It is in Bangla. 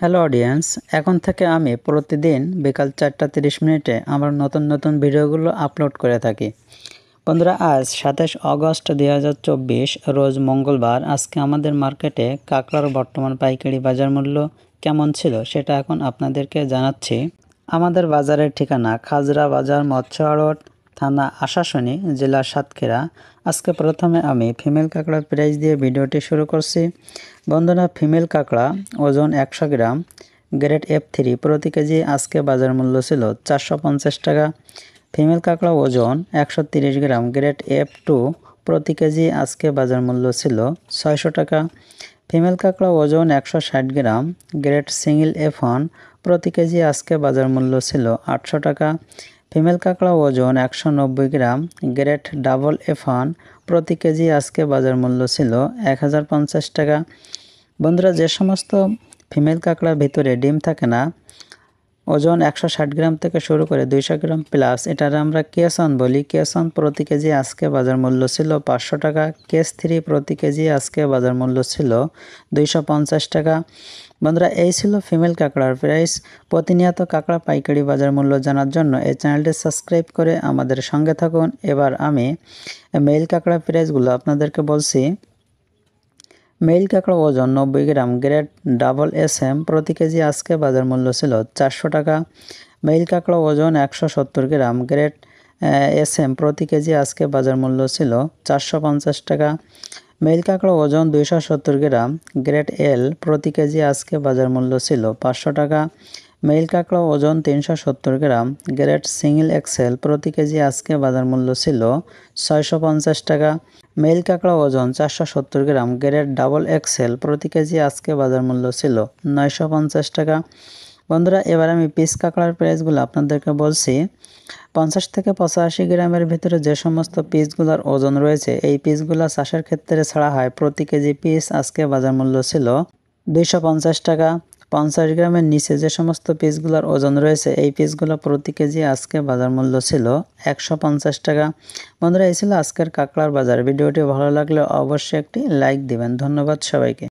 হ্যালো অডিয়েন্স, এখন থেকে আমি প্রতিদিন বিকাল 4টা 30 মিনিটে আমার নতুন ভিডিওগুলো আপলোড করে থাকি। বন্ধুরা, আজ 27 আগস্ট 2024 রোজ মঙ্গলবার। আজকে আমাদের মার্কেটে কাঁকড়ার বর্তমান পাইকারি বাজার মূল্য কেমন ছিল সেটা এখন আপনাদেরকে জানাচ্ছি। আমাদের বাজারের ঠিকানা খাজরা বাজার, মৎস্য আড়ত, থানা আশাশুনি, জেলা সাতক্ষীরা। আজকে প্রথমে আমি ফিমেল কাঁকড়ার প্রাইস দিয়ে ভিডিওটি শুরু করছি। বন্ধুরা, ফিমেল কাঁকড়া ওজন 100 গ্রাম, গ্রেড F3 প্রতি কেজি আজকে বাজার মূল্য ছিল 450 টাকা। ফিমেল কাঁকড়া ওজন 130 গ্রাম, গ্রেড F2 প্রতি কেজি আজকে বাজার মূল্য ছিল 600 টাকা। ফিমেল কাঁকড়া ওজন 160 গ্রাম, গ্রেড সিঙ্গেল F1 প্রতি কেজি আজকে বাজার মূল্য ছিল 800 টাকা। ফিমেল কাঁকড়া ওজন 190 গ্রাম, গ্রেড ডাবল F1 প্রতি কেজি আজকে বাজার মূল্য ছিল 1050 টাকা। বন্ধুরা, যে সমস্ত ফিমেল কাঁকড়ার ভিতরে ডিম থাকে না, ওজন 160 গ্রাম থেকে শুরু করে 200 গ্রাম প্লাস, এটার আমরা কেসন বলি। কেসন প্রতি কেজি আজকে বাজার মূল্য ছিল 500 টাকা। কেস 3 প্রতি কেজি আজকে বাজার মূল্য ছিল 250 টাকা। বন্ধুরা, এই ছিল ফিমেল কাঁকড়ার প্রাইস। প্রতিনিয়ত কাঁকড়া পাইকারি বাজার মূল্য জানার জন্য এই চ্যানেলটি সাবস্ক্রাইব করে আমাদের সঙ্গে থাকুন। এবার আমি মেল কাঁকড়ার প্রাইসগুলো আপনাদেরকে বলছি। মেল কাঁকড়া ওজন 90 গ্রাম, গ্রেড ডাবল SM প্রতি কেজি আজকে বাজার মূল্য ছিল 400 টাকা। মেল কাঁকড়া ওজন 170 গ্রাম, গ্রেড SM প্রতি কেজি আজকে বাজার মূল্য ছিল 450 টাকা। মেল কাঁকড়া ওজন 270 গ্রাম, গ্রেড L প্রতি কেজি আজকে বাজার মূল্য ছিল 500 টাকা। মেল কাঁকড়া ওজন 370 গ্রাম, গ্রেড সিঙ্গেল XL প্রতি কেজি আজকে বাজার মূল্য ছিল 650 টাকা। মেল কাঁকড়া ওজন 470 গ্রাম, গ্রেড ডাবল XL প্রতি কেজি আজকে বাজার মূল্য ছিল 950 টাকা। বন্ধুরা, এবার আমি পিস কাঁকড়ার প্রাইসগুলো আপনাদেরকে বলছি। 50 থেকে 85 গ্রামের ভিতরে যে সমস্ত পিসগুলোর ওজন রয়েছে, এই পিসগুলো চাষের ক্ষেত্রে ছাড়া হয়। প্রতি কেজি পিস আজকে বাজার মূল্য ছিল 250 টাকা। 50 গ্রামের নিচে যে সমস্ত পিসগুলোর ওজন রয়েছে, এই পিসগুলো প্রতি কেজি আজকে বাজার মূল্য ছিল 150 টাকা। বন্ধুরা, এই ছিল আজকের কাঁকড়ার বাজার। ভিডিওটি ভালো লাগলে অবশ্যই একটি লাইক দিবেন। ধন্যবাদ সবাইকে।